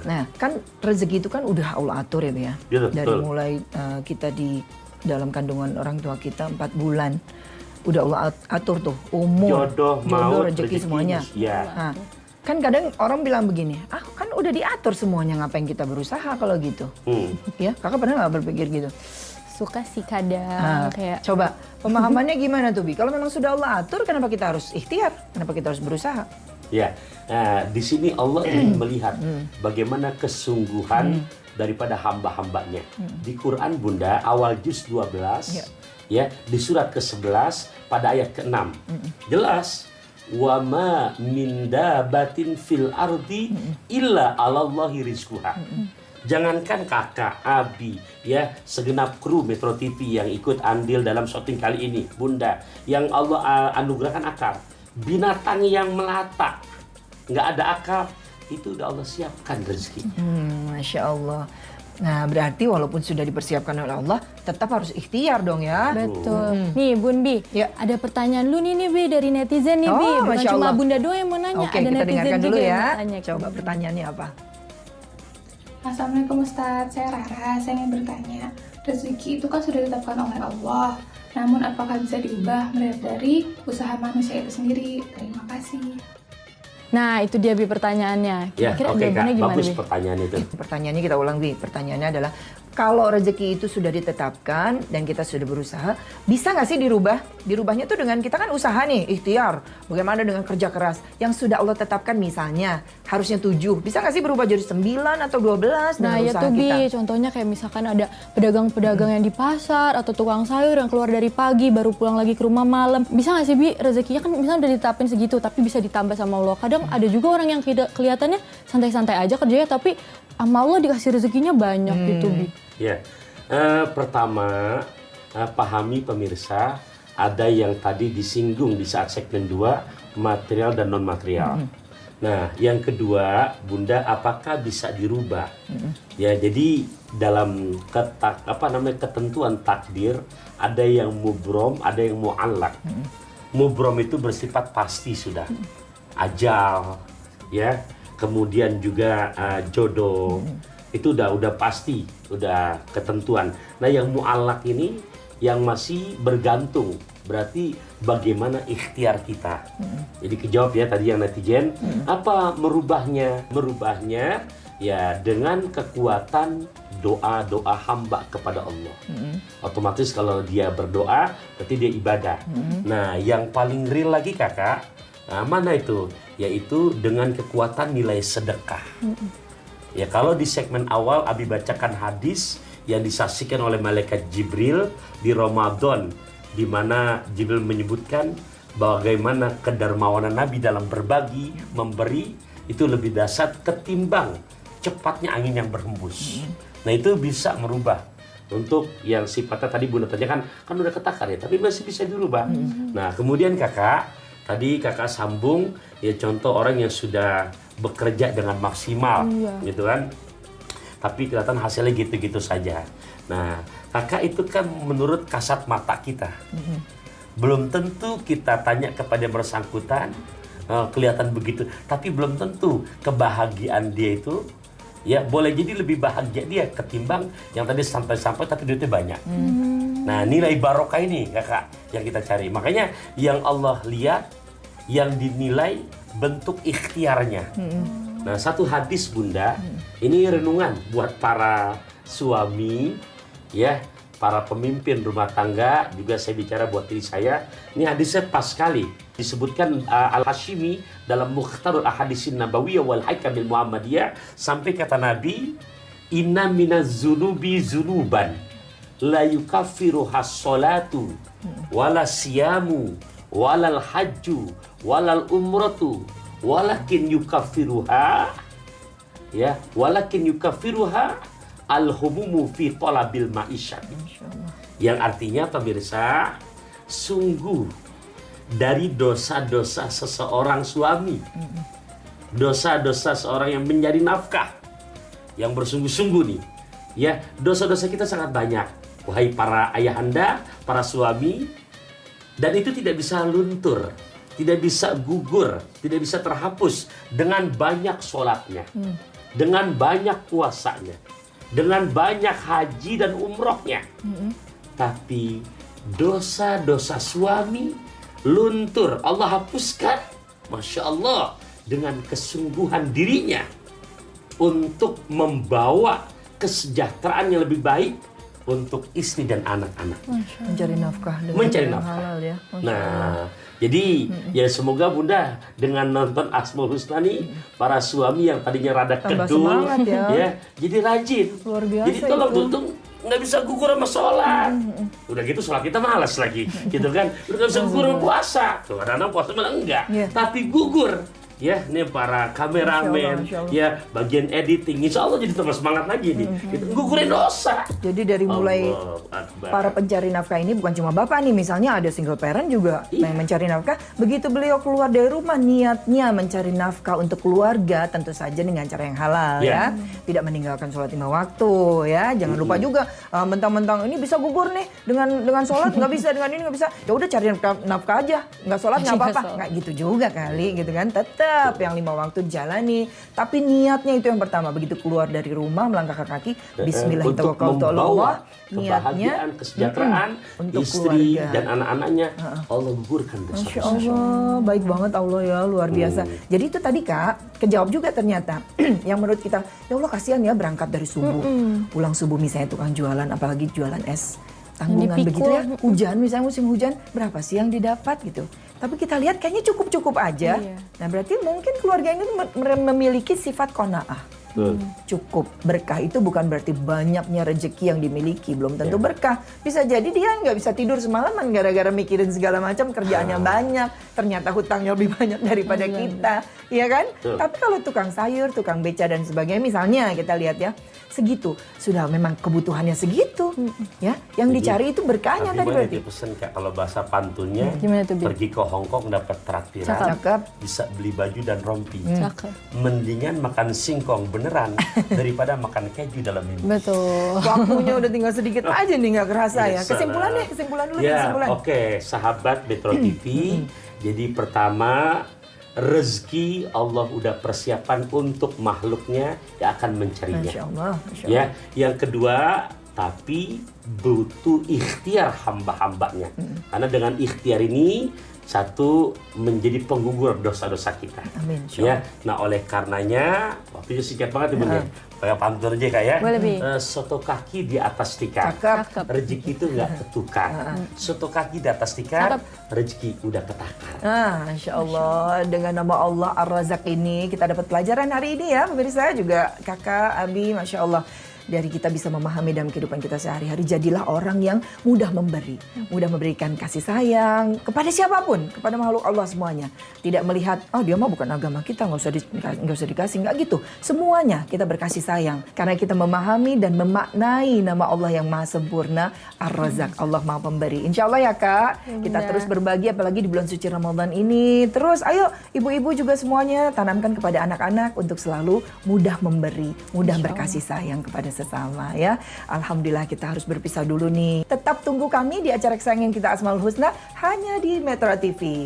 Nah, kan rezeki itu kan udah Allah atur ya, Bu ya. Betul, Dari betul. mulai kita di dalam kandungan orang tua kita 4 bulan. Udah Allah atur tuh umur, Jodoh, maut, rezeki semuanya. Ya. Nah, kan kadang orang bilang begini, kan udah diatur semuanya, ngapain kita berusaha kalau gitu? Ya, kakak pernah nggak berpikir gitu? Suka sih kadang kayak Coba pemahamannya gimana tuh, Bi? Kalau memang sudah Allah atur, kenapa kita harus ikhtiar? Kenapa kita harus berusaha? Ya, di sini Allah ingin melihat bagaimana kesungguhan daripada hamba-hambanya. Di Quran Bunda, awal juz 12, ya, di surat ke-11 pada ayat ke-6. Jelas, wa ma min dabatin fil ardi illa 'alallahi rizquha. Jangankan kakak, Abi, ya, segenap kru Metro TV yang ikut andil dalam syuting kali ini, Bunda, yang Allah anugerahkan akal. Binatang yang melata, nggak ada akal, itu udah Allah siapkan rezeki. Masya Allah. Nah, berarti walaupun sudah dipersiapkan oleh Allah, tetap harus ikhtiar dong ya. betul. Nih Bun Bi, Ya. ada pertanyaan lu nih Bi dari netizen nih Bi. Oh, Bukan Masya cuma Allah. Bunda doang yang mau nanya, Oke, ada kita netizen dengarkan juga dulu yang ya. mau tanya. Coba pertanyaannya apa? Assalamualaikum Ustadz, saya Rara. Saya ingin bertanya, rezeki itu kan sudah ditetapkan oleh Allah. Namun apakah bisa diubah melihat dari usaha manusia itu sendiri? Terima kasih. Nah itu dia Bi pertanyaannya. Ya, Kira-kira oke Kak, jawabannya gimana bagus Bi? pertanyaan itu. Pertanyaannya kita ulang, Bi. Pertanyaannya adalah, kalau rezeki itu sudah ditetapkan dan kita sudah berusaha, bisa nggak sih dirubah? Dirubahnya tuh dengan kita kan usaha nih, ikhtiar. Bagaimana dengan kerja keras yang sudah Allah tetapkan, misalnya harusnya 7. Bisa nggak sih berubah jadi 9 atau 12 Nah dengan ya usaha tuh kita? Bi, contohnya kayak misalkan ada pedagang-pedagang yang di pasar atau tukang sayur yang keluar dari pagi baru pulang lagi ke rumah malam. Bisa nggak sih Bi, rezekinya kan misalnya udah ditetapin segitu tapi bisa ditambah sama Allah. Kadang ada juga orang yang kelihatannya santai-santai aja kerjanya tapi sama Allah dikasih rezekinya banyak gitu Bi. Ya, pertama pahami pemirsa, ada yang tadi disinggung di saat segmen 2, material dan non material. Nah, yang kedua, Bunda, apakah bisa dirubah? Ya, jadi dalam ketentuan takdir, ada yang mubrom, ada yang mu'allak. Mubrom itu bersifat pasti sudah, ajal, ya, kemudian juga jodoh. Itu udah pasti, udah ketentuan. Nah, yang mu'allak ini yang masih bergantung, berarti bagaimana ikhtiar kita. Jadi kejawab ya tadi yang netizen, apa merubahnya? Merubahnya ya dengan kekuatan doa-doa hamba kepada Allah. Otomatis kalau dia berdoa, berarti dia ibadah. Nah, yang paling real lagi kakak, mana itu? Yaitu dengan kekuatan nilai sedekah. Ya, kalau di segmen awal Abi bacakan hadis yang disaksikan oleh malaikat Jibril di Ramadan, di mana Jibril menyebutkan bagaimana kedermawanan Nabi dalam berbagi, memberi itu lebih dahsyat ketimbang cepatnya angin yang berhembus. Nah, itu bisa merubah. Untuk yang sifatnya tadi Bunda tanyakan, kan udah ketakar ya, tapi masih bisa dirubah. Nah, kemudian kakak, tadi kakak sambung ya contoh orang yang sudah bekerja dengan maksimal, gitu kan. Tapi kelihatan hasilnya gitu-gitu saja. Nah, kakak itu kan menurut kasat mata kita. Belum tentu kita tanya kepada yang bersangkutan, kelihatan begitu. Tapi belum tentu kebahagiaan dia itu, ya boleh jadi lebih bahagia dia ketimbang yang tadi sampai-sampai tapi duitnya banyak. Nah, nilai barokah ini kakak yang kita cari. Makanya yang Allah lihat, yang dinilai bentuk ikhtiarnya. Nah, satu hadis Bunda, ini renungan buat para suami, ya, para pemimpin rumah tangga, juga saya bicara buat diri saya. Ini hadisnya pas sekali. Disebutkan Al-Hashimi dalam Mukhtarul Ahadisin Nabawiyah wal Haikamil Muhammadiyah, sampai kata Nabi, inna minaz zunubi zunuban la yukaffiruhas salatu wala siyamu walal hajju walal umratu walakin yukaffiruha, ya, walakin yukaffiruha al-humumu fi talabil ma'isyah. Yang artinya pemirsa, sungguh dari dosa-dosa seseorang suami, dosa-dosa seorang yang mencari nafkah, yang bersungguh-sungguh nih, ya, dosa-dosa kita sangat banyak, wahai para ayahanda, para suami. Dan itu tidak bisa luntur, tidak bisa gugur, tidak bisa terhapus dengan banyak sholatnya. dengan banyak puasanya, dengan banyak haji dan umrohnya. Tapi dosa-dosa suami luntur, Allah hapuskan, Masya Allah, dengan kesungguhan dirinya untuk membawa kesejahteraan yang lebih baik untuk istri dan anak-anak. Mencari nafkah dengan Mencari cara yang nafkah. halal ya. Masya Allah. Nah, jadi ya semoga Bunda dengan nonton Asmaul Husna nih, para suami yang tadinya rada Tambah kedul, semangat ya. jadi rajin. Luar biasa Jadi tolong itu. tuh nggak bisa gugur sama sholat. Udah gitu sholat kita malas lagi, gitu kan? Udah nggak bisa gugur sama puasa. Tuh kadang-kadang puasa malah enggak, Iya. tapi gugur. Ya, nih para kameramen, Masya Allah. ya bagian editing, insya Allah jadi tambah semangat lagi nih. Kita gugurin dosa. Jadi dari mulai Allahu Akbar. para pencari nafkah ini bukan cuma bapak nih, misalnya ada single parent juga yang mencari nafkah. Begitu beliau keluar dari rumah, niatnya mencari nafkah untuk keluarga, tentu saja dengan cara yang halal ya. Tidak meninggalkan sholat 5 waktu ya. Jangan lupa juga mentang-mentang ini bisa gugur nih dengan sholat nggak bisa, dengan ini nggak bisa. Ya udah cari nafkah aja, nggak sholat nggak apa-apa. Nggak gitu juga kali gitu kan. Tetap yang 5 waktu dijalani. Tapi niatnya itu yang pertama. Begitu keluar dari rumah melangkah kaki, Bismillah untuk tawakkaltu ala Allah. membawa Niatnya kebahagiaan, kesejahteraan untuk istri keluarga. dan anak-anaknya, Allah gugurkan dosa. Masya Allah, baik banget Allah ya, luar biasa. Jadi itu tadi Kak, kejawab juga ternyata. Yang menurut kita, ya Allah kasihan ya berangkat dari subuh. Pulang subuh misalnya tukang jualan, apalagi jualan es. Tanggungan dipikul. begitu ya, hujan misalnya musim hujan, berapa sih yang didapat gitu. Tapi kita lihat kayaknya cukup-cukup aja. Iya. Nah berarti mungkin keluarga ini memiliki sifat qanaah. Cukup. Berkah itu bukan berarti banyaknya rezeki yang dimiliki, belum tentu berkah. Bisa jadi dia nggak bisa tidur semalaman gara-gara mikirin segala macam, kerjaannya banyak, ternyata hutangnya lebih banyak daripada kita, iya kan? Tapi kalau tukang sayur, tukang beca dan sebagainya, misalnya kita lihat ya, segitu sudah memang kebutuhannya segitu, ya. Yang dicari itu berkahnya tadi berarti. Dia pesen kayak kalau bahasa pantunnya, Gimana tuh, Bi? pergi ke Hongkong dapat traktiran, Cakep. bisa beli baju dan rompi. Cakep. Mendingan makan singkong beneran daripada makan keju dalam mimpi. Betul. Waktunya udah tinggal sedikit aja nih, nggak kerasa ya. Iya, Kesimpulan sana. deh, kesimpulan dulu Ya, kesimpulan. oke, sahabat Metro TV. Jadi pertama, rezeki Allah udah persiapan untuk makhluknya yang akan mencarinya. Masya Allah, Masya Allah. Ya, yang kedua, tapi butuh ikhtiar hamba-hambanya. Karena dengan ikhtiar ini satu menjadi penggugur dosa-dosa kita. Amin, insya Ya, nah oleh karenanya waktunya singkat banget Ibu ya. Kayak pantun aja kayak Boleh, Bi. soto kaki di atas tikar. Cakep. Rezeki itu nggak ketukar. Soto kaki di atas tikar, rezeki udah ketakar. Masya Allah, dengan nama Allah Ar-Razak ini kita dapat pelajaran hari ini ya pemirsa, juga kakak, Abi, Masya Allah. Dari kita bisa memahami dalam kehidupan kita sehari-hari, jadilah orang yang mudah memberi, mudah memberikan kasih sayang kepada siapapun, kepada makhluk Allah semuanya. Tidak melihat, oh dia mah bukan agama kita, nggak usah dikasih, nggak gitu. Semuanya kita berkasih sayang karena kita memahami dan memaknai nama Allah yang maha sempurna, Ar-Razak, Allah maha pemberi. Insya Allah ya Kak, kita terus berbagi apalagi di bulan suci Ramadan ini. Terus ayo ibu-ibu juga semuanya tanamkan kepada anak-anak untuk selalu mudah memberi, mudah berkasih sayang kepada sesama ya. Alhamdulillah kita harus berpisah dulu nih. Tetap tunggu kami di acara kesayangan kita Asmaul Husna hanya di Metro TV.